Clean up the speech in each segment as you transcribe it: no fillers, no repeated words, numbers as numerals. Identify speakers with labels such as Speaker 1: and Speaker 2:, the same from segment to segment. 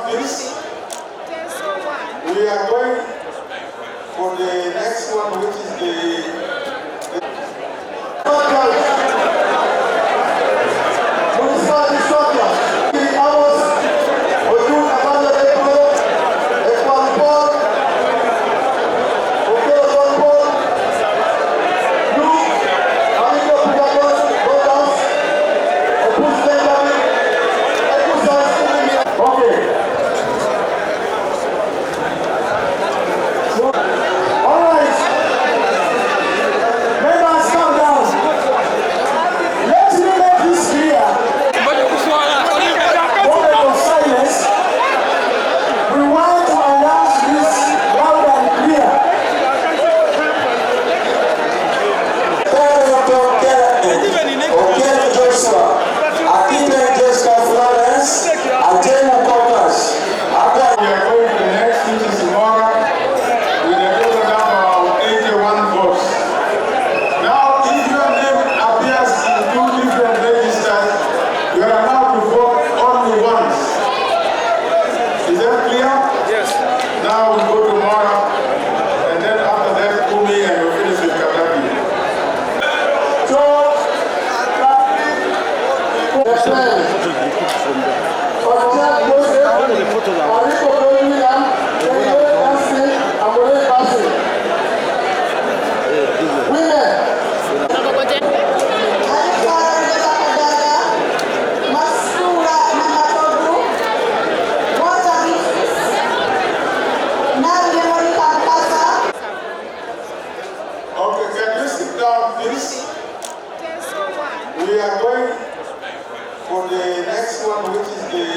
Speaker 1: down this. We are going for the next one, which is the we are going for the next one, which is the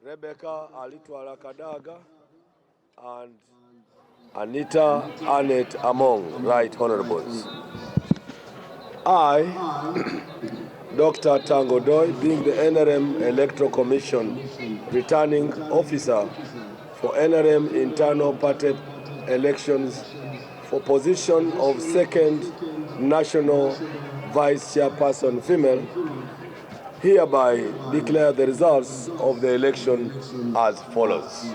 Speaker 2: Rebecca alitwala kadaga and Anita Annette among right honorables. I, Dr. Tango Doi, being the NRM Electoral Commission returning officer for NRM internal party elections for position of second national vice chairperson female, hereby declare the results of the election as follows.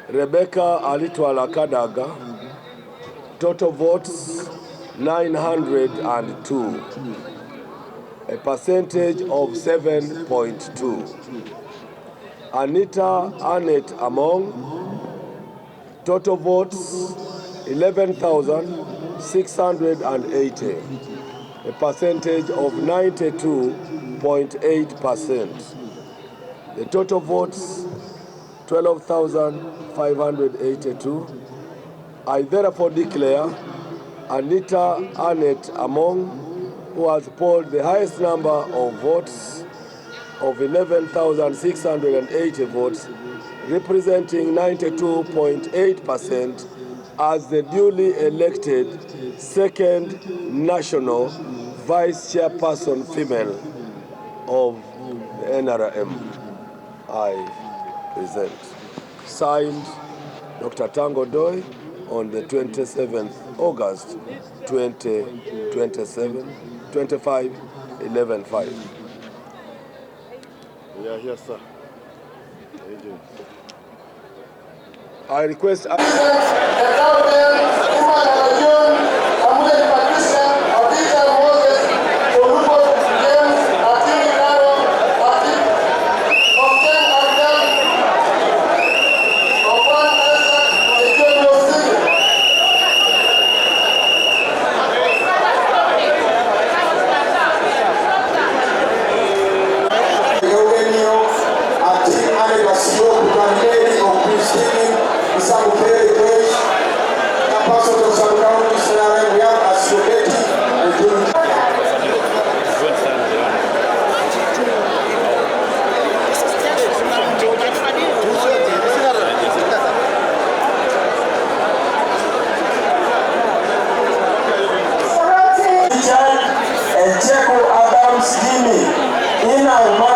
Speaker 2: Rebecca alitwala kadaga, total votes 902, a percentage of 7.2. Anita Annette among, total votes 11,680, a percentage of 92.8%. The total votes 12,582. I therefore declare Anita Annette among, who has polled the highest number of votes of 11,680 votes, representing 92.8%, as the duly elected second national vice chairperson female of the NRM. I present. Signed, Dr. Tango Doi, on the 27th August 2027, 25/11/5.
Speaker 3: We are here, sir.
Speaker 2: I request.
Speaker 1: Bye.